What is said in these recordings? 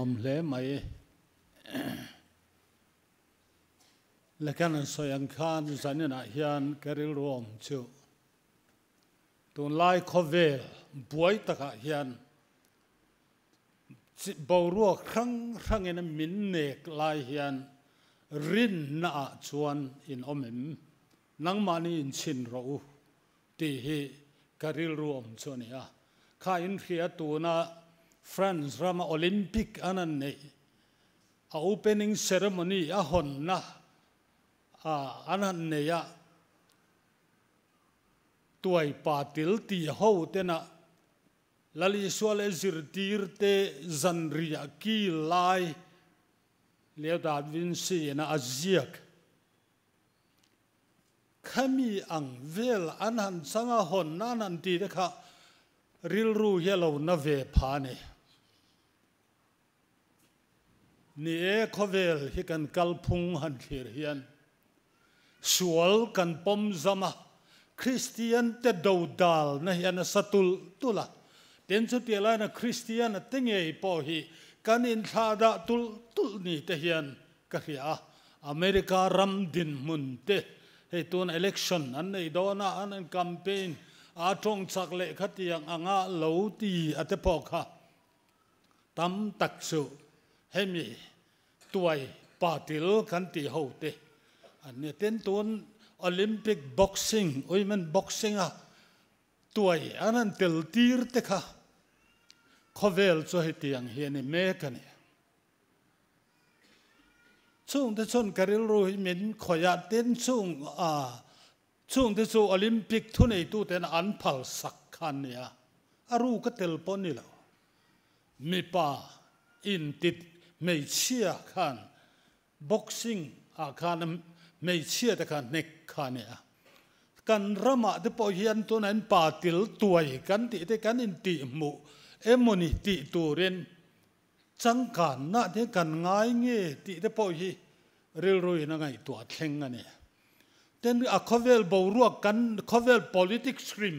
om le mai le kan soyang khan zanina hian karil rom chu tun lai khovel buai taka hian boruo khang in min nek lai hian rin na chuan in omem nangmani in chin ro ti hi karil rom chuania kha in khia tuna France Rama Olympic anan nei a opening ceremony a hon na anan nei ya tuai patil ti ho tena lali suale zirtir te zanria ki lai leda vinci na aziak khami ang vel anan sanga hon nanan ti de kha rilru hello na ve phane ni e khovel hi kan kalphung han thir hian sual kan pom zama Christian te dodal na hian satul tula ten chu tela na Christian tengei po hi kan in thada tul ni te hian ka hria America ram din mun te he tun election an nei dona an campaign a tong chak le khatiang anga lo ti ate po kha tam tak su hemi tuai patil kan ti ho te an ne ten tun Olympic boxing women boxing a tuai anan tel tir te kha khovel cho hetiang hian me kani chung te chon karil ru min khoya ten chung te chu Olympic thu nei tu ten an phal sak khan nia aru ka tel pon ni lo mi pa in tit mei chia khan boxing a khan mei chia te khan nek khan nia kan rama te po hian tu nan pa til tuai kan ti te kan in ti mu emoni ti turen chang kan na te kan ngai nge ti te po hi ril roi na ngai tua thleng ani ten a khovel boruak kan khovel politics rim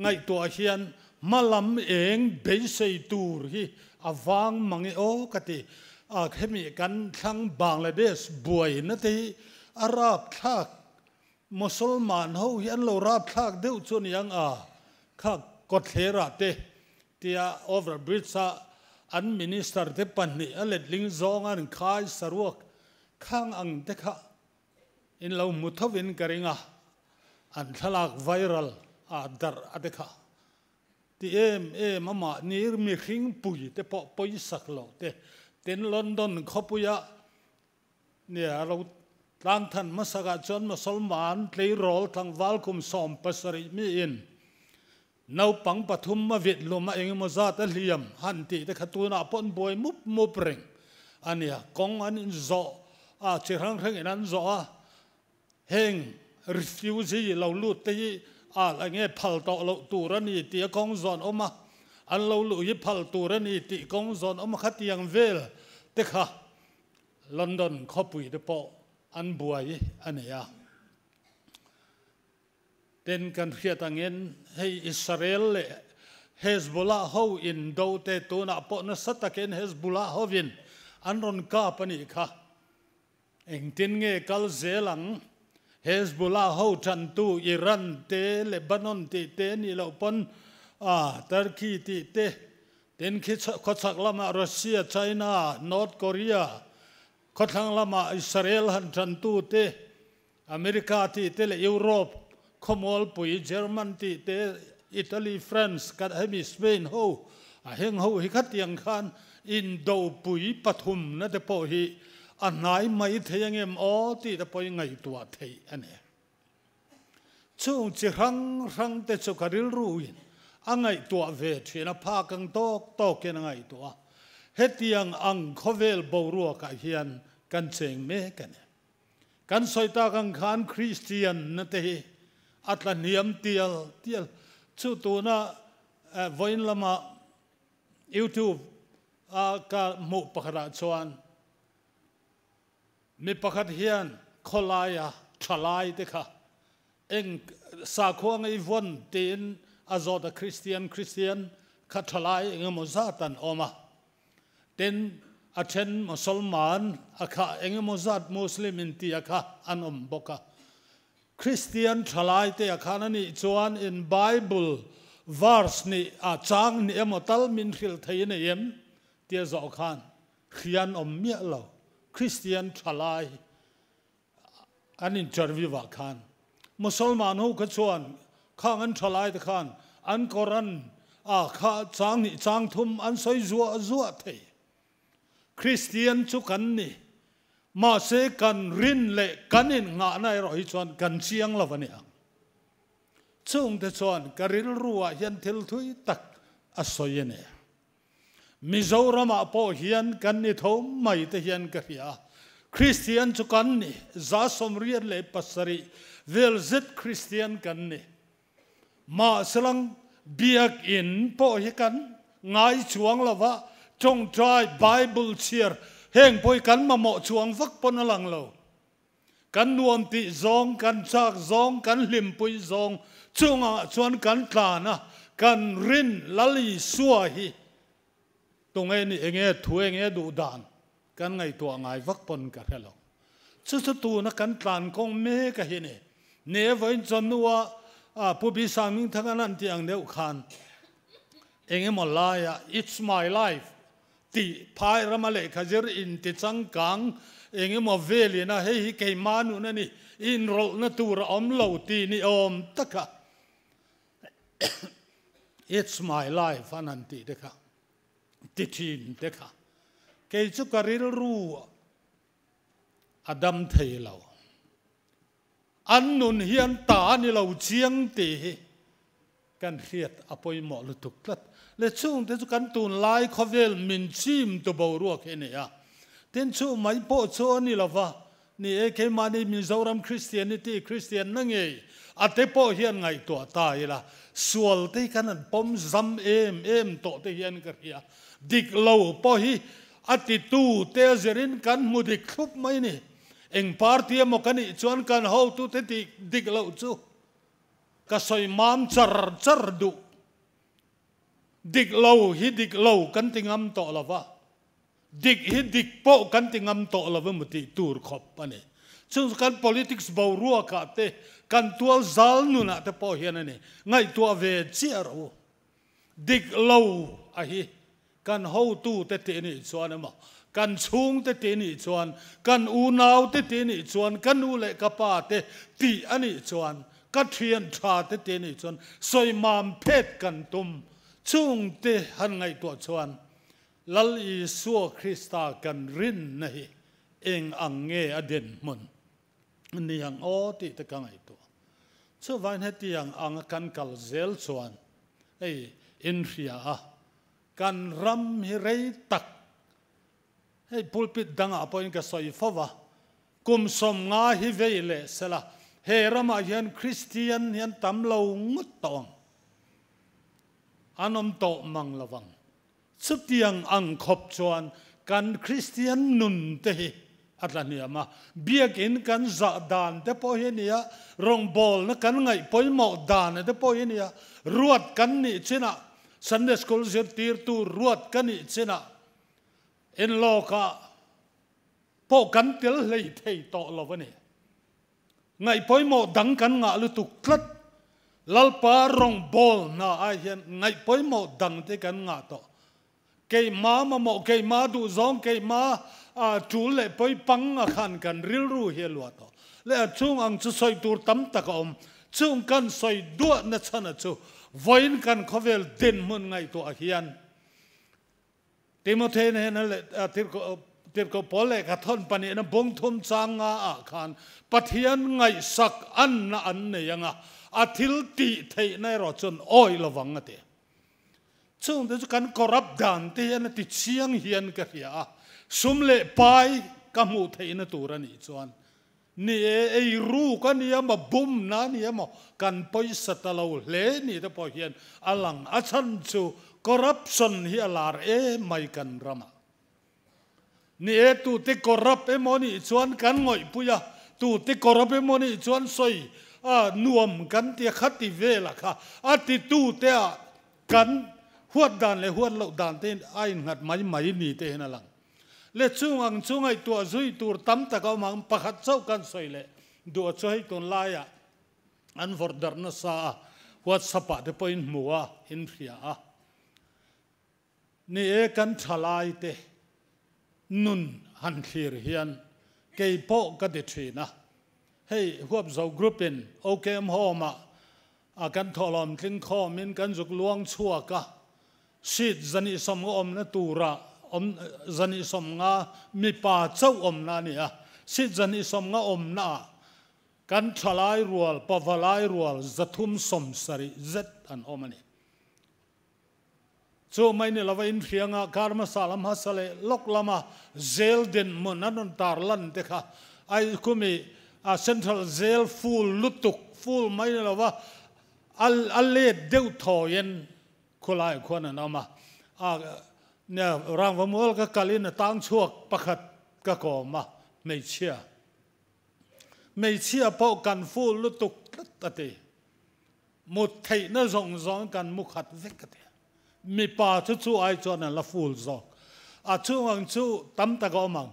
ngai tua hian malam eng beisei tur hi awang mangi o kati a khemi kan thlang Bangladesh buai na te Arab thak Musulman ho hian lo rap thak deuh chun yang a kha kothera te tia over bridge sa an minister te panni alet ling zong an khai saruak khang ang te kha in lo muthovin karinga an thalak viral a dar ate kha ti mama nir mi khing pui te po poi sak lo te ten London khopuya ne alo tlang than masaka chon musulman play role thang walkum som pasari mi in nau pang pathum ma vit loma eng mo za ta liam han ti te khatuna pon boy mup reng ania kong an in zo a chirang reng in an zo a heng refugee lo lut te a la nge phal to lo turani ti kong zon oma an lo lu yi phal turani ti kong zon oma khatiang vel te kha London khopui te po an buai ania ten kan khiatangen hei Israel le Hezbollah ho in do te tuna po na sataken Hezbollah hovin anron ka pani kha eng tin nge kal zelang Hezbollah ho than tu Iran te Lebanon te ni lo pon Turkey te ten khochak lama Russia China North Korea khothang lama Israel han than tu te America te le Europe Komol pui German ti te Italy France kat hemi Spain ho a heng ho hi khatiang khan in do pui pathum na te po hi anai mai theyangem o ti te poi ngai tua thei ane chung chi rang te chu karil ruin angai tua ve thina pha kang tok ke ngai tua hetiang ang khovel boruwa ka hian kan cheng me kane kan soita kang khan Christian na te atla niam tial chu tuna voin lama YouTube ka mu pakhara chuan mi pakhat hian kholaya thalai te kha eng sa khuang ei von tin azota Christian kha thalai engemaw zatan oma เต็นอาเชนมุสลิมอาคาเองมุซัดมุสลิมอินตีอาคาอันบกะคริสเตียนทลายเตอาคานันนี่จวนอินไบเบิลวาร์สนี่อาจางนี่เอ็มตัลมินขิลไทยนี่เอ็มเตียจอกขันเขียนเมียเราคริสเตียนทลายอันนี้จอร์วิวาขันมุสลิมหูก็ชวนข้างอันทลายตะขันอันกอรันข้าจางนี่จางทุมอันสอยจัวเทคริสเตียนชุกันนี่มาเสกันรินเละกันอินงาในรอยชวนกันเชียงละวันนี้ช่วงที่ชวนกริลรัวยันเทลทุยตักอสอยเนี่ยมิโซรามาโปเฮียนกันนี่ทมไม่แต่เฮียนกะเฮียคริสเตียนชุกันนี่ซาสมเรียนเละปัสรีเวลซิตคริสเตียนกันนี่มาสลังเบียกอินโปเฮีกันง่ายช่วงละวะจงใจไบเบิลเชียร์เฮงป่วยกันมาเหมาะช่วงฟักปนหลังเรากันนวมติซองกันจากซองกันลิมปุยซองช่วงชวนกันกลานะกันรินลลีสัวฮีตรงนี้เองถวยเองดูดานกันไงตัวไงฟักปนกันเราสุดตัวนักกันกลานคงเมกะเฮเนเนวันจนนัวผู้พิสามิงทั้งนั้นที่อังเดียวขันเองหมดลาย it's my lifeตีพายรามาเลขจรินติจังกังเองมาเวลีนะเฮ้ยเกยมานุนั่นนี่อินโรนตัวเราอมเหล่าตีนี่อมตะกะ it's my life อันนั้นตีเด็กะติชินเด็กะเกยจุกริลรู้อดัมเทเราอันนุนเฮียนตานี่เราเชียงตีกันเรียดอภัยหมอลุตุกลัดและช่วงที่กันตูนไล่ขวลมินชิมตัวบารัวแค่นี้เต็นช่วงไม่พอช่วงนี่ละวะนี่เอเคมานี่มิโซรัมคริสเตียนิตี้คริสเตียนนั่งเออาเตปอเฮียนไงตัวตายละส่วนที่กันนั้นปมซัมเอ็มโตที่เฮียนกันเฮียดิกเหล่าปอฮีอาติตูเตเจรินกันมุดิคลุบไม่นี่เอ็งพาร์ตี้มกันนี่ชวนกันhow toดิกเหล่าจูก็สอยมามจรดูดิกเหล่าฮิดิกเหล่ากันติงอัมโตละวะดิกฮิดิกโปกันติงอัมโตละวะมุติตูร์ขบปะเนี่ยซึ่งกัน politics บารัวกันเตกันตัวซัลนุนะแต่พอเห็นนี่ไงตัวเวจีอารูดิกเหล่าอะฮีกันhow toเตนี่ชวนมากันชุงเตนี่ชวนกันอูนาวเตนี่ชวนกันอูเล็กป้าเตตีอันนี้ชวนกัดเทียนชาเตนี่ชวนสอยมามเพชกันตุมช่วงเตหันไงตัวชวนลัลอีสัวคริสตากันรินนะฮีเองอังเงอเด่นมันนี่ยังโอติตะกังไอตัวช่วงวันที่ยังอังกันกัลเซลชวนไออินฟิอากันรำฮิเรตักให้พูดปิดดังอภัยกับสอยฟ้ากุมสมงาฮิเวเลสละเฮรามาเฮียนคริสเตียนเฮียนตำเหลางุดตองอันนมโตมังละวังสุดยังอังขบชวนกันคริสเตียนนุนเตะอัตเนี่ยมาเบียกินกันจัดานแต่พอเห็นเนี่ยรองบอลนะกันไงพอยหมอกดานแต่พอเห็นเนี่ยรวดกันนี่เช่นน่ะซันเดย์สคูลเซอร์ตีร์ตูรวดกันนี่เช่นน่ะเอ็นโลกะพอกันเตลเลยเทยโตละวันนี้ไงพอยหมอกดังกันงะลุตุกลัดลัลปารองบอลน่ะไอเห็นไงพอยหมอกดังเตกันงะโตเกยมาหมอกเกยมาดูซองเกยมาจูเล่พอยปังขันกันริลรู้เฮลัวโตและช่วงอังจะใส่ตัวตั้มตะกอมช่วงกันใส่ดัวนัชนะจูวันกันเขาเวลเด่นมันไงตัวเฮียนติโมเทเนี่ยนั่นแหละติดก็พอเลยกับท่อนปนินะบงทุมจางอาขันปะเทียนไงสักอันนะอันเนี่ยยังอาทิลติเทในรอจนอ้อยระวังเตะช่วงที่กันกรับด่านเตะนั่นติดเชียงเฮียนกันเฮียสมเล่ไปกมูเทนตัวนี่จวนนี่ไอรู้กันนี่มาบุ้มนะนี่มากันไปสัตว์เราเล่นี่แต่พอเฮียนอลังอาชันจูคอร์รัปชันเฮียลาร์ไม่กันรามานี่ตูติคอร์รัปมอนี่จวนกันง่อยปุยะตูติคอร์รัปมอนี่จวนสอยนวมกันเตียขัดติเวล่ะค่ะอาติตูเตียกันห หัวดานเลยหัวดเหล่าดานเต้นไอ้หัดไม่หนีเต้นนั่นหลังเล็ดช่วงช่วงไอ้ตัวซุยตัวตั้มตะก้ามังประคัดเจ้ากันสวยเลยดูช่วยตัวลายอันฟอร์ดาร์นซาหัวสปะเดปอินมัวอินเฟียนี่กันทลายเตนุนหันขีร์เฮียนเกี่ยโปกัดเดชีนะเฮ้ยหัวเจ้ากรุ๊ปเป็นโอเคมหอมากันทอลอมทิ้งข้อมินกันจุกลวงชั่วกะชีดจันิสมอมนะตูระจันิสมงามีป่าเจ้าอมนานี่ชีดจันิสมงาอมนากันทลายรัวปะวลายรัวจะทุ่มสมสริเจ็ดอันอมนี่ช่วไม่เนี่ยเราไปอินเฟียงการมาสาลามฮัสเลลกลามาเซลดินมันนั่นตาร์ลันเด็กไอ้คุมีเซ็นทรัลเซลฟูลลุตุกฟูลไม่เนี่ยเราว่าอัลเลดเดวทอยันคุลายคนนั้นเอามาเนี่ยรางวัลมัวก็กาลินตั้งช่วงประคัดก็ก่อมาไม่เชื่อเพราะกันฟูลลุตุกตัดเตมุดไทยน่าสงสารกันมุขัดเวกเตมีป่าชั่วไอจวนนั้นละฟูลซอกชั่วอังชั่วตั้มตะก้ามัง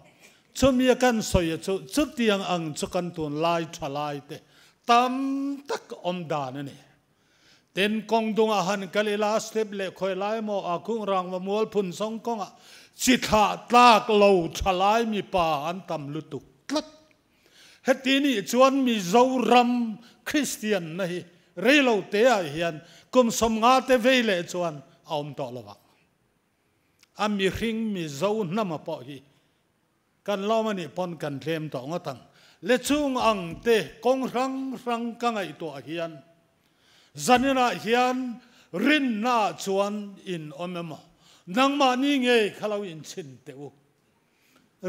ชั่วมีกันสอยชั่วที่ยังอังชั่วกันตัวลายทลายเตตั้มตะก้าดานนี่เต็นกองดวงอาหารกะลิลาสเตปเล่คอยไล่โมอาคุงรังว่ามัวลพุ่นสองกองจิตหาตากเหลาทลายมีป่าอันต่ำลุตุกลัดเฮตีนี่ชวนมีเจ้ารำคริสเตียนนะฮิเรื่องเราเตะเฮียนกุมสมงาเตเวเลชวนเอามต่อละวะมีริงมีเจ้าน้ำมาปอฮีกันเล่ามันนี่ปนกันเทมต่องตังเลช่วงอังเตะกองรังกังไอตัวเฮียนจันนาเฮียนรินนาชวนอินอมมะนังมานี่ไงเขาเราอินชินเตว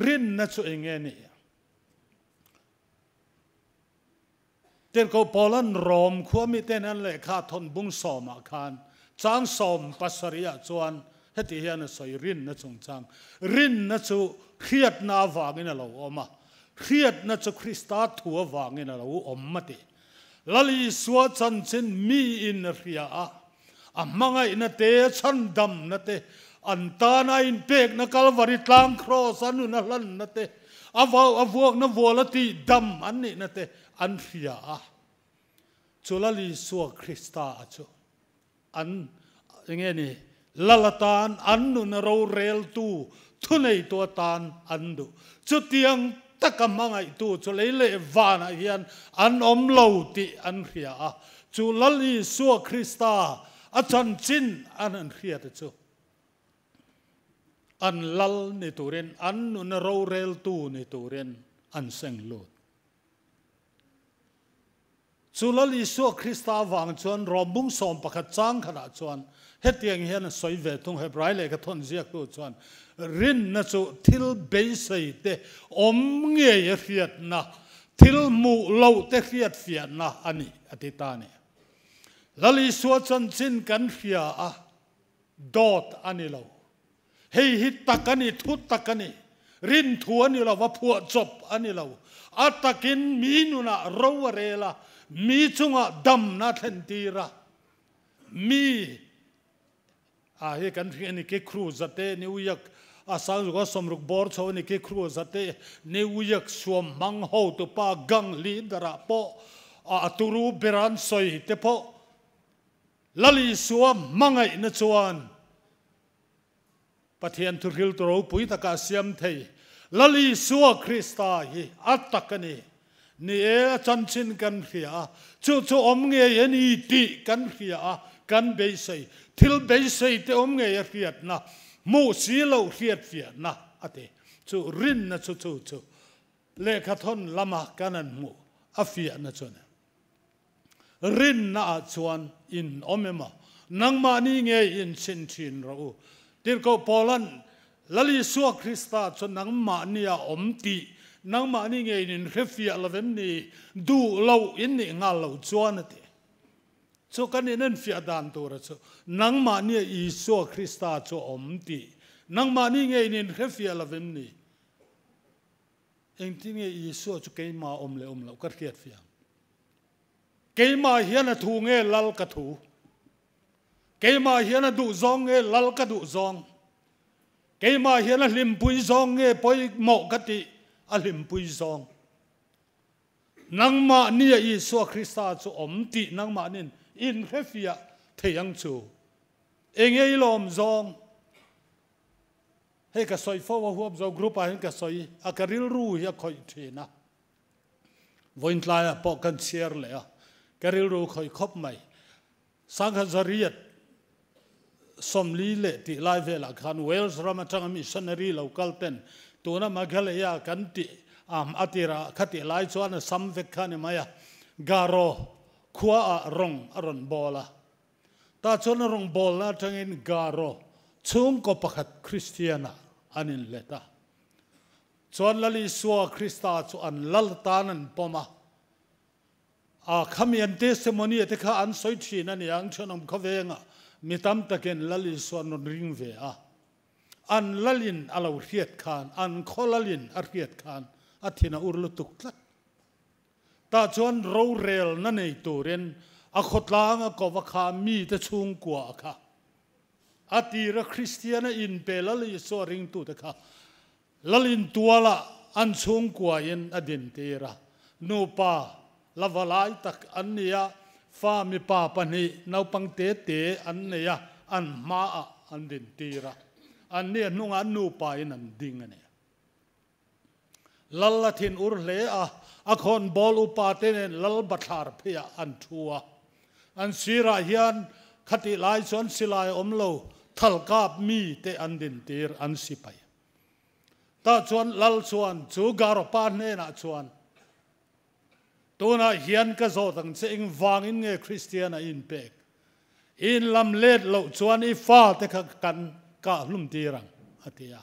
รินนาชวนไงนี่เด็กเขาพอลันรอมขั้วมิเตนันเลยข้าทนบุ้งสอมอาคารจางสอมปัสริยชวนเฮติเฮียนสอยรินนาจงจางรินนาจูเครียดนาวางินเราอมาเครียดนาจูคริสต์ทัววางินเราอมมาติลลีสวจันชินมีอินเรียมังไงนาเตชันดำนาเตอันตานาอินเป็กนักลวาริตลางครอสันุนัลันนาเตอวกนวัวลตีดำอันนี้นาเตอันเรียจุลลีสวคริสตาจูอันอย่างเงี้ยนี่ลลตานอันนุนเราเรลตูทุนไอตัวตานอันดูจุดยังตะกำมังไอตูจุเลยเลวานะเฮียนอันอมเหลาติอันเรียจุลลีสัวคริสตาอาจารย์จินอันเรียตจูอันลลในตัวเรนอันนุนเราเรลตูในตัวเรนอันเซงโลดจุลลีสัวคริสตาวางจวนรอมบุ้งสอมประคัดจ้างขนาดจวนเฮตียงเฮียนสวยเวทุงเฮบไรเลยก็ทนเสียกูจวนรินนะจูทิลเบย์ใส่เตอมเงียเฟียดนะทิลมูเหลาเตเฟียดเฟียดนะอันนี้อธิตานี่ลลีสัวจันจินกันเฟียดอดอันนี้เราเฮฮิตตะกันนี่ทุตตะกันนี่รินทัวนี่เราว่าผัวจบอันนี้เราอัตตะกินมีนุนะเราเรล่ามีจุงะดำนาเทนตีระมีเฮกันเรียนนี่เกครูจัตเตนิวยักสาวก็สมรุกบอร์ชาวนี่เกครูจัตเตนิวยักสวมมังโฮตุปากังลีดระปอตุรูเบรันสอยเตปลลีสวมมังไงนจวนปะเทียนทุริลตรูปุยตะกาเสียมเทยลลีสวคริสตาฮีอัตตะกันนี่นี่จันชินกันเขียจู่อมเงยนี่ตีกันเขียกันเบย์ใส่ทิลเบย์ใส่เตอมเงยเขียดนะมูสีเหลาเขียดเฟียนะอะเตจู่รินนะจู่เลขาทนละมากันนั่นมูอาเฟียนะจู่นะรินนะจวนอินอมเอมานังมานี่เงยอินชินชินเราติรก็พอลันลลิสัวคริสตาจนนังมานี่อมตีนังมานี่ไงนินเรฟีอาลาเวมนี่ดูเราอินนี่งาเราจวนนั่นเองโซกันนี่นั่นฟีอาดานตัวเราโซนังมานี่อิสัวคริสตาโซอมตีนังมานี่ไงนินเรฟีอาลาเวมนี่เองที่ไงอิสัวโซเกยมาอมเลอมเราก็เรียดฟีอาเกยมาเฮียนทูเงลัลกะทูเก keima hian a du zong nge lal ka du zong keima hian a hlim pui zong nge poi mo ka ti a hlim pui zong nangma ni a Isu Krista chu om ti nangma nin in hefia theyang chu engei lom zong he ka soi fo wa huam zo group a hin ka soi a karil ru hi a khoi thina voin tla po kan share le a karil ru khoi khop mai sang kha zariat som li le ti lai vela khan Wales ramatang missionary local ten tuna maghale ya kan ti atira khati lai chuan sam vek khan maya garo khua a rong aron bola ta chon rong bol na tangin garo chung ko pakhat Christiana anin leta chuan lali suwa Krista chu an lal tanan poma a khamian testimony te kha an soi thin ani ang chonam khawenga mitam taken lali suwa non ring ve a an lalin alo riat khan an kholalin a riat khan athina urlu tuklat ta chuan ro rel na nei turen a khotlang a kowakha mi te chung kwa kha atira Christiana in pelali so ring tu te kha lalin tuala an chung kwa yen adin tera no pa lavalai tak annia fa mi pa pani nau pang te te annia an ma a an din tera annia nunga nu pa in an ding ane lallatin ur le a khon bol upa ten lal bathar phia an thua an sira hian khati lai chon silai omlo thalkap mi te an din tir an sipai ta chuan lal chuan chu garo pa ne na chuan tuna hian ka zo tang cheng wangin nge Christiana in pek in lam let lo chuan I fa te kha kan ka hlum tirang atia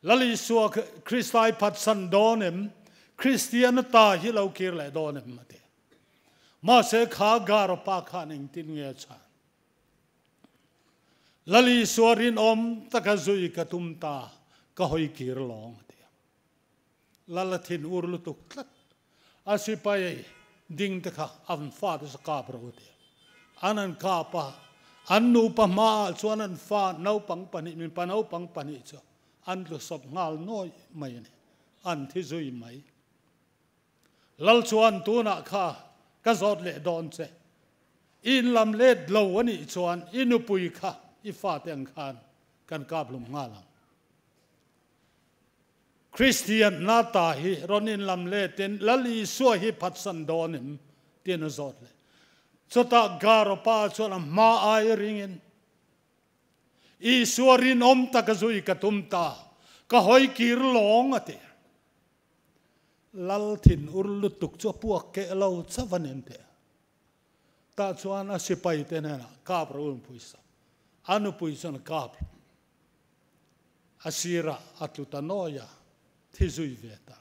lali suwa Christai pat san donem Christiana ta hi lo kir le donem ate ma se kha garo pa khaning tin nge cha lali suarin om takazui katum ta ka hoi kir long ate lalathin urlu tuk tlat asipai ding te kha an fa de ka bro ate anan ka pa annu pa ma chuan an fa nau pang pani min pa nau pang pani cho an lu sop ngal noi mai ne an thi zui mai lal chuan tu na kha ka zot le don che in lam let lo ani chuan inu pui kha I fa teng khan kan ka blum ngalang Christian na ta hi ronin lam le ten lali so hi phat san donim ten zot le chota garo pa chuan ma ai ringin I suarin om takazui katum ta ka hoi kir long ate lal thin urlu tuk cho puak ke lo chavanen te ta chuan a sipai te na ka bro puisa anu puisa na ka asira atlutanoya thizui veta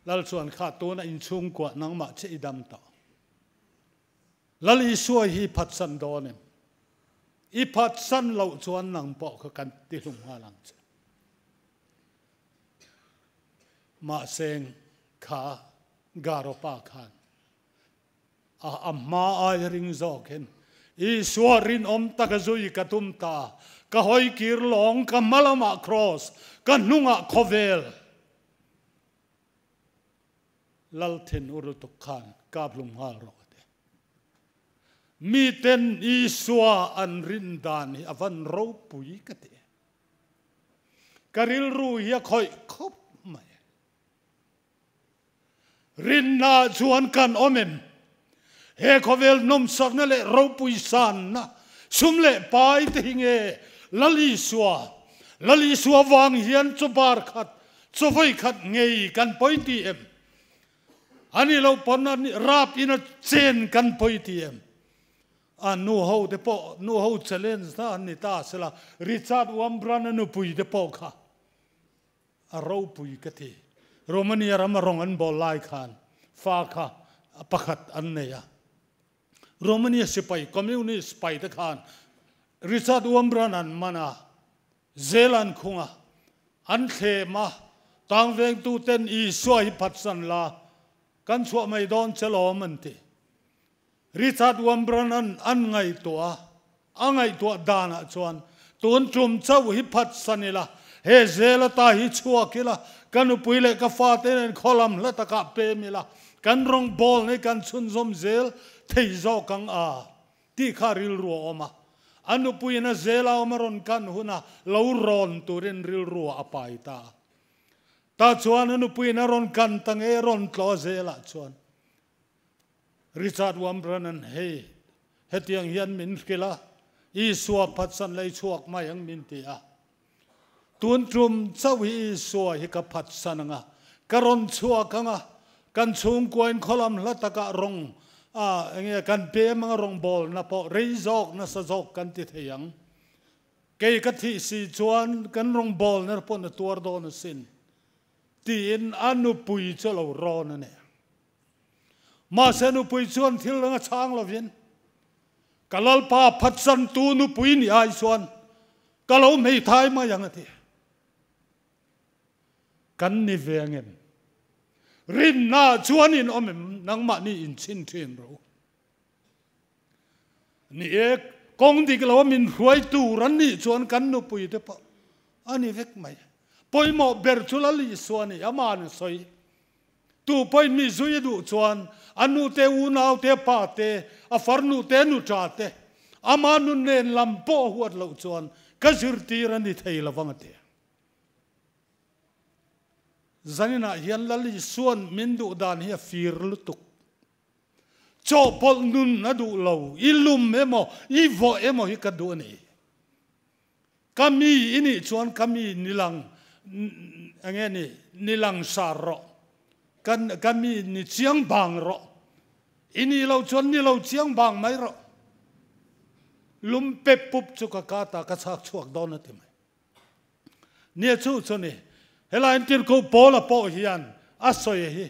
lal chuan kha to na in chung kwa nang ma che idam ta lal I suai hi phat san donem I phat san lo chuan nang po kha kan ti hlum halang che ma seng kha garo pa khan a amma ai ring zoken I suarin om takazui katum ta ka hoi kir long ka malama cross ka nunga khovel lalthin urutuk khan ka blum hal ro mi ten Isua an rindan hi avan ro pui kate karil ru hi khoi khop mai rinna chuan kan omen he khovel nom sakna le ro pui san na sumle pai te hinge lali suwa wang hian chu bar khat chu voi khat ngei kan poiti em ani lo pon ani rap ina chen kan poiti em nu ho de po nu ho challenge na ni ta sela Richard Wambran nu pui de po kha a ro pui ka ti Romania ram rong an bol lai khan fa kha pakhat an ne ya Romania sipai communist pai te khan Richard Wambran an mana Zealand khunga an the ma tang veng tu ten I suai phat san la kan chua mai don chelo man ti ริชาร์ดวัมบรันอันไงตัวดานะชวนตัวจุ่มเจ้าหิพัดสันละเฮเซลตาหิชัวกิละกันอุปุยเล็กฟ้าเตนคอลัมละตะกะเปมิละกันรองบอลในกันชุนซอมเซลเทยอกังที่ขาริลรัวออกมาอันอุปุยนะเซลเอามารอนกันหุนะลาวรอนตัวเรนริลรัวอภัยตาชวนอันอุปุยนะรอนกันตั้งรอนคลอเซละชวนริชาร์ดวัมบรันเฮเตียงเฮียนมินกิละอีสัวพัดสันเลยชวกมายังมินตีตุนจุมเจ้าอีสัวฮิกพัดสันงะกรอนชวกงะกันชงกวนคอลัมละตะกะรงเงี้ยกันเปมังรองบอลนะพอเรย์จอกนะสะจอกกันติดเหียงเกยกที่สีจวนกันรองบอลนะพอนะตัวโดนสินตีนอนุปุยเจ้าเรารอนั่นเนี่ยมาเสนุปุยชวนที่เราช้างเราเวียนกะลลปาพัดสันตูนุปุยนี่ไอชวนกะเราไม่ทายมาอย่างนั้นกันนี่เวียงเงินรินน่าชวนอินอมนังมานี่อินชินเทียนเรานี่เอกกงดีกเราว่ามินรวยตูรันนี่ชวนกันนุปุยเดปะอันนี้เวกไหมปอยหมอเบอร์ชุลลีชวนนี่อามานี่สอยตูปอยมีซุยดูชวนอันนูเตอูนาวเตปาเตอฟาร์นูเตนูจ่าเตอามานุเนนลำโพหัวเราชวนก็สิรตีรันนี่ไทยละวังเตจันน่ะยันลลีส่วนมินดูดานเฮียฟีร์ลุตุกโจพอลนุนนัดูเราอิลุมเอโมอีโวเอโมฮิกดูนี่กามีอินี่ชวนกามีนิลังอะไรนี่นิลังสารรกันกามีนี่เชียงบางรออินี่เราชวนนี่เราเชียงบางไม่รอลุมเปปุบจุกกาตากระชักชวกโดนนั่นที่ไหมเนี่ยชูชนี่เฮลัยติร์กูโปละโปเฮียนอาศัยฮี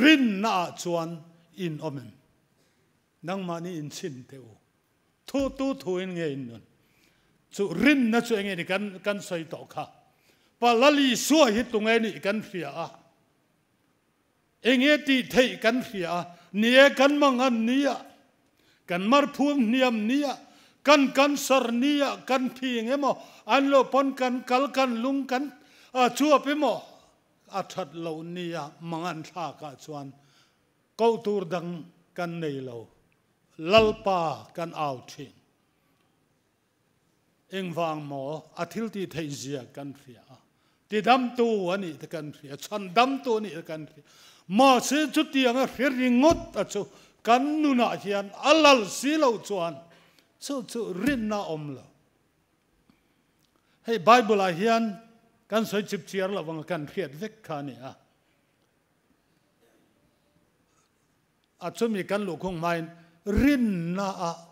รินน่าชวนอินอมมนังมานี่อินชินเทวทูอินเงินนั่นชูรินน่าชวนเงินกันใส่ต่อค่ะปะละลีสัวฮิตรงเงินนี่กันเสียเองเอติเทกันเสียเนี่ยกันมังอันเนี่ยกันมารพูมเนียมเนี่ยกันสรเนี่ยกันพีเงี้ยมั้งอันโลปนกันกัลกันลุงกันชั่วไปหมดอัฐเหล่านี้มังอันท่ากาชวนเกาตูดังกันในเราลัลปากันเอาทิ้งเอ็งวางหมออาทิตย์ที่ไทยเสียกันเสียที่ดำตัวนี่กันเสียฉันดำตัวนี่กันเสียมาเสียจุดที่ยังเรียริงดอ่ะจูกันนุนาเฮียนอัลลัลสีเราชวนจูรินนาอมเราให้ไบเบิลเฮียนกันสวยจิบเชียร์ละวังกันเพียดเวกขานี่อาจจะมีกันลูกคงไม่รินนา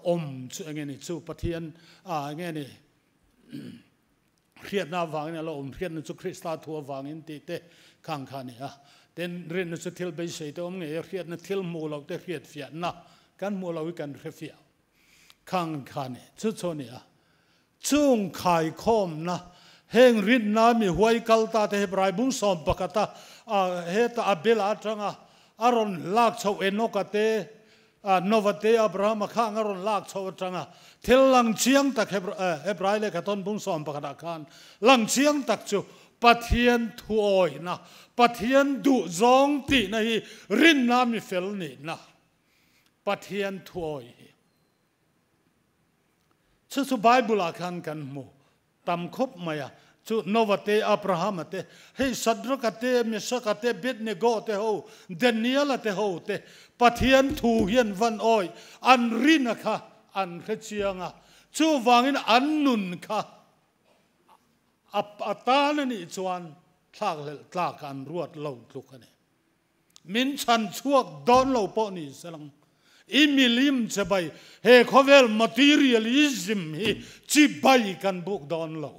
อมช่วยเงี้ยนี่ชูปะเทียนเงี้ยนี่เพียดนาวังเนี่ยเราอมเพียดนั่นชูคริสต์ทัววังอินตีเตข้างขานี่เต็นรินนั่นชูทิลไปใส่ตัวอมเงี้ยเพียดนั่นทิลมูเราเตเพียดเฟียนะกันมูเราวิกันเฟียข้างขานี่ชุดโซนี่จุงขายคอมนะเฮงรินนามีหวยกัลตาเทเฮบรายบุ้งสอมปกตาเฮตาอับเบลอาจังอารอนลากชาวเอนกเตโนวเตอับราฮัมข้างอารอนลากชาวจังเทลังเชียงตักเฮบรายเลกตอนบุ้งสอมปกตาคานลังเชียงตักจูปะเทียนถวยนะปะเทียนดุจงตีนะฮีรินนามีเฟลนี่นะปะเทียนถวยชื่อสุไบบุลาคันกันมูตำคบมาจูโนวเตอับราฮัมเตให้สัตว์กเตมิสกเตเบ็ดเนโกเตโฮเดนียลเตโฮเตปะเทียนทูเฮียนวันอ้อยอันรินค่ะอันเชียงจูวางินอันนุนค่ะอัตานนี่จวนทากอันรวดเหล่าทุกข์นี่มินชันช่วงดอนเหล่าปอนี่สลังอิมิลิมจะไปเฮคอเวลมาทีเรียลิซึมฮีจีไปกันบุกดอนเรา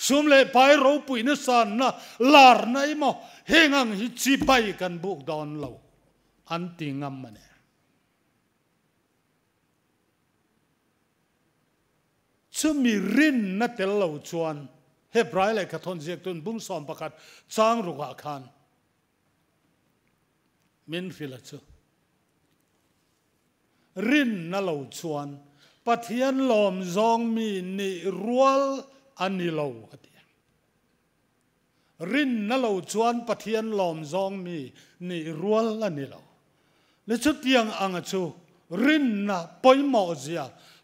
สมเลไปเราปุยนสันนะลาร์นัยมอเฮงังฮีจีไปกันบุกดอนเราอันติงามมันเนี่ยจะมีรินนัดเตลเราชวนเฮบรายเลยกระทนเสียตุนบุ้งสอมประกาศจางรุกอาคารมินฟิลาจู รินนั่นเราชวนปะเทียนลมซองมีนิรัวอันนี้เรารินนั่นเราชวนปะเทียนลมซองมีนิรัวอันนี้เราและชุดยังอังชูรินนะปอยหมอเสีย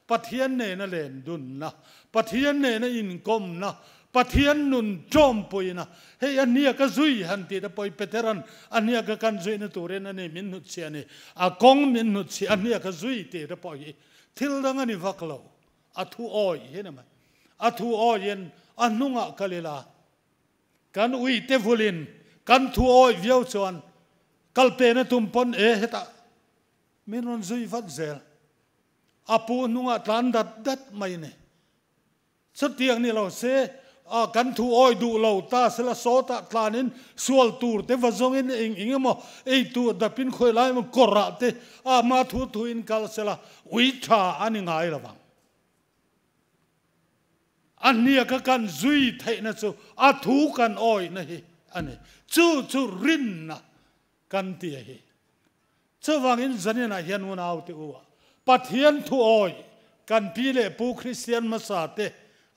ปะเทียนเนนเล่นดุนนะปะเทียนเนนอินกอมนะปะเทียนนุนจอมปอยนะเฮ้ยอันนี้ก็ซุยหันตีแต่ปอยเปเทรันอันนี้ก็กันซุยในตัวเรนอันนี้มินหุดเสียนี่อากงมินหุดเสียอันนี้ก็ซุยตีแต่ปอยทิลดังอันนี้ฟักเราอัทุออยเห็นไหมอัทุออยเย็นอันนุ่งอะกะลิลากันอุยเตฟุลินกันทุออยเวียวชวนกัลเปนตุมปนเฮตามินอนซุยฟัดเซลอาปูนุ่งอะตันดัดไม่เนี่ยสักเตียงนี่เราเสกันทุออยดูเราตาเสละโซตาตานินสวลตูร์เตวซงอินอิงมอไอตัวดับปินคอยไล่มันกระเตมาทุอินกัลเสละวิชาอันนี้ง่ายละบังอันนี้ก็กันซุยไทยนะจูอาทุกันออยนะเฮอันนี้จูรินนะกันเตียเฮเจ้าวังอินจันยนะเฮียนวนเอาเตอวปัทเฮียนทุออยกันพีเลปูคริสเตียนมาสาเต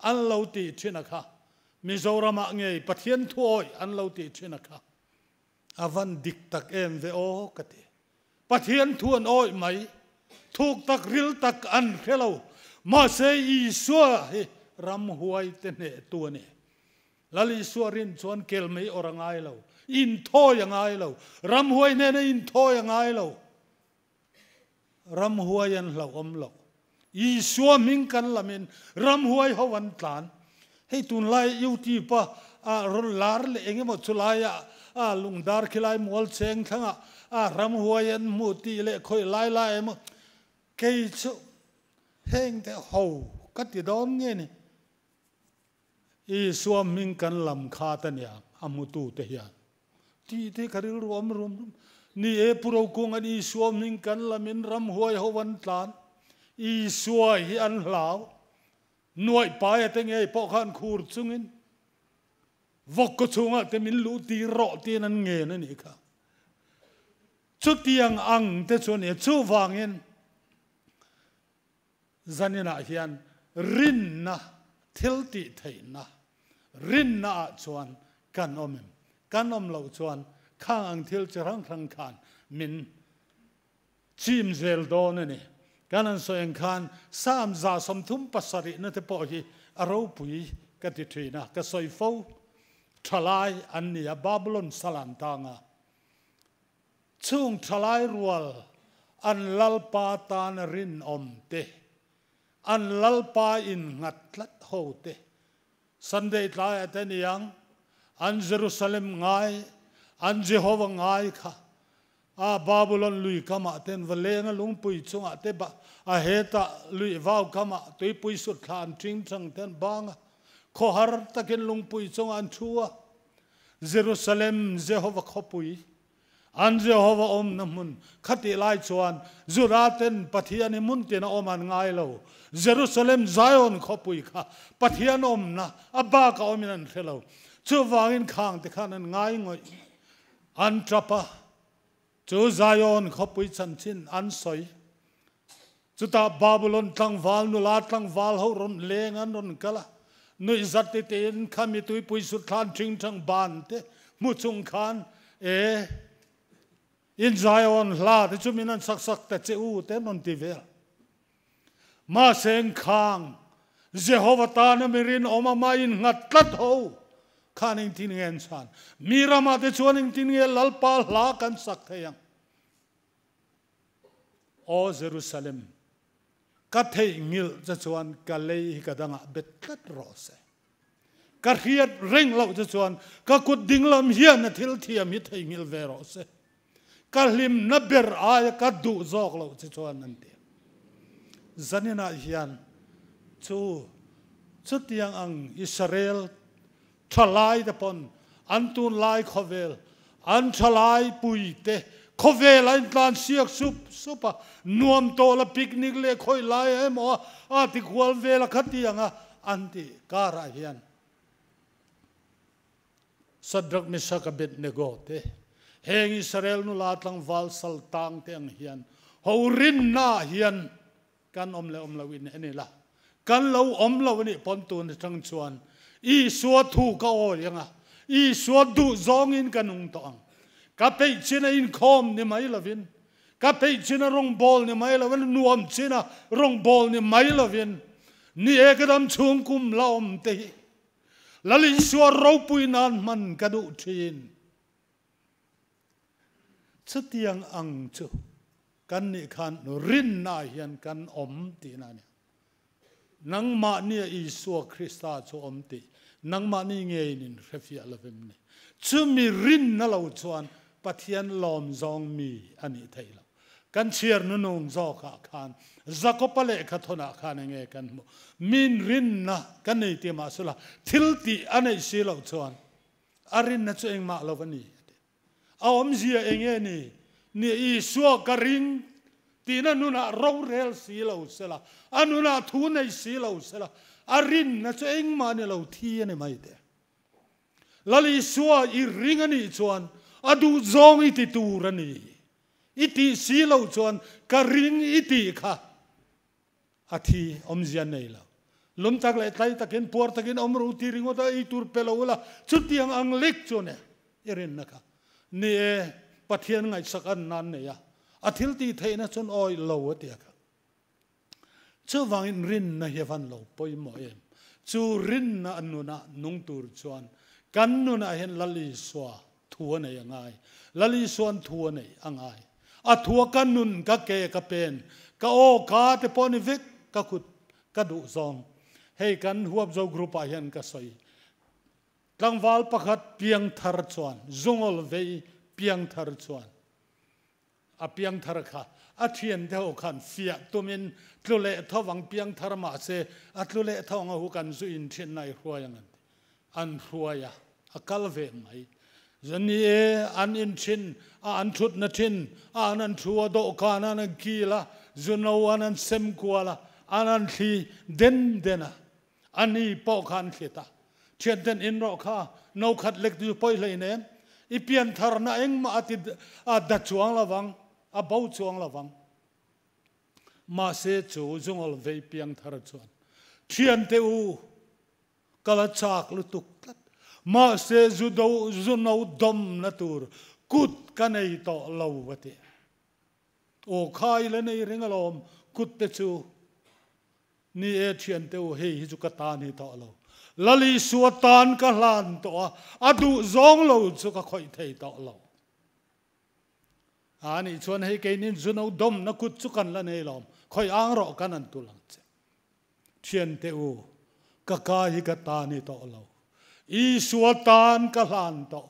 อันเลาตีชินะคะมิโซรามะเงยปัทเฮียนทุออยอันเลาตีชินะคะอาวันดิกตักเอ็มเวโอกติปัทเฮียนทวนออยไหมถูกตักริลตักอันเคลามาเซอีสัวเฮรำหวยเตเนตัวเนลลิสวรินชวนเกลไม่อรังไงเราอินโทยังไงเรารำหวยเนอินโทยังไงเรารำหวยยันเราอมเราอีสัวมิงกันละมินรำหวยเขาวันตานให้ตุนไลยูทีปะรุนลาร์เลงหมดสุไลลุงดาร์คิไลมอลเชงทั้งรำหวยยันมูตีเลคอยไล่หมดเกยชุเฮงแต่หูกัดติดอนเงี้ยนี่อีสวมมิงกันลำคาตันยาอามุตูเทียที่คาริลรวมนี่ปุโรกุงอันอีสวมมิงกันลำมินรำหวยเขาวันตานอีสวยอันเหลาหน่วยไปแต่ไงพอขันคูรซุงินวกกชุงแต่มินลูตีรอตีนั่นเงี้ยนั่นนี่ค่ะชุดยังอังแต่ส่วนเนี่ยชูวางเงินจันนาเฮียนรินนะทิลติไทยนะรินนะชวนกันอมเราชวนข้างอังทิลจะรังครังคานมินชิมเซลโดนนี่กันอันส่วนคานสามจ่าสมทุมปัสสรินั่นที่พอฮีอารมณ์ปุยกันติดทีนะก็สอยฟูทลายอันนี้บาบิโลนสลันตางาช่วงทลายรัวอันลัลปาตานรินอมเตอันลัลปาอินงัดลัดโฮเตสันเดย์ลายแต่นี่ยังอันเยรูซาเล็มง่ายอันเจโฮวาง่ายค่ะบาบิโลนลุยกามาเต็นวันเล่งลุงปุยชงเตบะเฮตาลุยว้าวกามาตุยปุยสุดขานจิงจังเต็นบางขอฮาร์ตะเกนลุงปุยชงอันชัวเยรูซาเล็มเจโฮวาขปุยอันเจโฮวาอมน้ำมุนขัดไล่ชวนจุราเต็นปะเทียนมุนเต็นอมันง่ายเราเยรูซาเล็มไซออนขปุยค่ะปะเทียนอมนะอับบากอมินันเทลาชูวางินข้างแต่ข้านั้นง่ายงอยอันทรัพย์จูไซออนขปุยชันชินอันสอยจุดตาบาบิโลนตั้งวาลนุลาตั้งวาลเขารนเลงอันรนกะละนุยจัดติเต็นขามิตุยปุยสุดทานจิงจังบานเตมุจุงขานอินไซออนลาที่จุมินันสักแต่เจ้าเต้นนติเวลมาเซงข้างเจโฮวาตานมิรินอมามาอินงัดลัดโฮข้านิงทินเงินสันมีรามาที่ชวนนิงทินเงินลัลปาลากันสักเทียงโอเยรูซาเล็มกัดเฮงิลจะชวนกะเลยกะดังเบ็ดลัดรอเซกัดเฮียดเร่งเราจะชวนกัดกุดดิ่งลำเฮียนทิลเทียมิดเฮงิลเวรอเซกัดลิมนับเบรอายกัดดูจอกเราจะชวนนั่นเดียจันนาเฮียนชุดยังอังอิสราเอลทลายตะปนอันตุนลายขเวลอันทลายปุยเตขเวลอันตานเสียกซุปนวมโตละปิกนิกเล่คอยลายหมอติควลเวลขัดยังอันติการะเฮียนสัดรักมิสักเบ็ดเนโกเตเฮงอิสราเอลนุลาตังวาลสัลตังเตียงเฮียนโฮ hầu rin na hiền kan om la win ani la kan lo om lo ni pon tun tang chuan i suwa thu ka o yanga i suwa du zong in kanung to ang ka pe china in khom ni mai lovin ka pe china rong bol ni mai lovin nuam china rong bol ni mai lovin ni ekadam chung kum la om te lali suwa ro pui nan man ka du thin chutiang ang chu kan ni khan rin na hian kan om ti na ni nang ma ni Isu Krista chu om ti nang ma ni nge nin refia lovim ni chu mi rin na lo chuan pathian lom zong mi ani thailo kan chiar nu nong zo kha khan zakopale khathona khan nge kan min rin na kan nei ti ma sula thil ti anei si lo chuan arin na chu eng ma lo ni a om zia enge ni Isu ka ring tina nuna ro rel si lo sela anuna thu nei si lo sela arin na chu eng ma ni lo thi ani mai te lali suwa i ring ani chuan adu zong iti turani iti si lo chuan ka ring iti kha athi om zian nei lo lum tak le tlai takin por takin om ru ti ringo ta i tur pelo la chutiang ang lek chone irin na ka ni pathian ngai sakan nan ne ya athil ti theina chon oi lo atia ka chu wangin rin na hevan lo poi mo em chu rin na anuna nung tur chuan kan nu na hen lali swa thua nei angai lali swan thua nei angai a thua kan nun ka ke ka pen ka o ka te poni vek ka khut ka du zong hei kan huap zo group a hen ka soi tlangwal pakhat piang thar chuan zungol vei piang thar chuan a piang thar kha a thian deuh khan fia tumin tlule thawang piang thar ma se a tlule thawang hu kan zu in thin nai hruayang an hruaya a kal ve mai zani an in thin a an thut na thin a an thua do kana na kila zuno an sem kwala an thi den dena ani po khan khita thian den in ro kha no khat lek du poi hlei ne i pian thar na eng ma ati a da chuang lawang a bau chuang lawang ma se chu zungol ve piang thar chuan thian te u kala chak lu tuk ma se zuno dom na tur kut kanei to lo wate o khai le nei ringalom kut te chu ni e thian te u hei hi chu ka ta ni to lo lali suatan ka hlan to adu zong lo chu ka khoi thei to lo ani chuan hei ke nin zuno dom na kut chu kan la nei lom khoi ang ro kan an tu lang che thian te u ka ka hi ka ta ni to lo Isu tan ka hlan to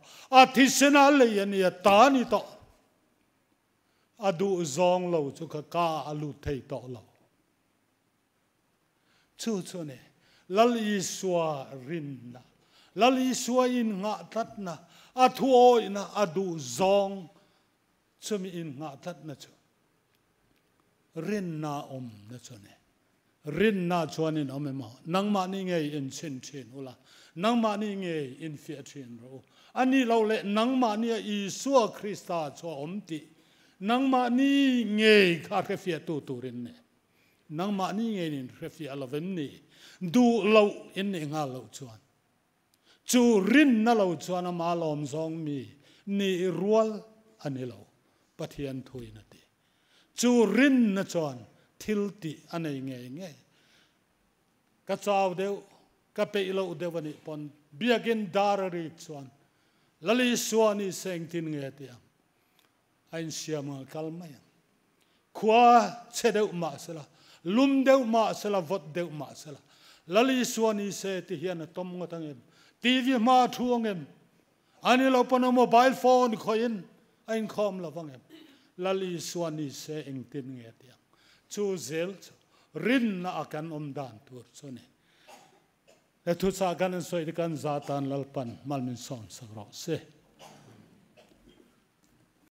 athisena le yani ta ni to adu zong lo chu ka alu thei to lo chu ne lali suwa rinna lali suwa in nga tatna athuo ina adu zong chumi in nga tatna chu rinna na chone rinna chuanin omema nangma ni ngei in chin ula nangma ni ngei in fia chin ro ani lo le nangma ni Isu Krista chu omti nangma ni ngei kha ke fia tu rin ne nangma ni ngei in fia alaven ni du lo in nga lo chuan chu rin na lo chuan ma lom zong mi ni rual ani lo pathian thui na ti chu rin na chuan thil ti anei nge ka chaw deu ka pe lo dewani pon biakin darari chuan lali suani sengtin nge tia ain siama kalmaya khwa chedeu ma sala lum deu ma sala vot deu ma sala lali suani se ti hian tom ngotangem TV ma thuangem ani lo pon mobile phone khoin ain khom lawangem lali suani se engtin nge tia chu zel rin na akan dan tur chone e thu sa kan soi kan zatan lalpan malmin son sagro se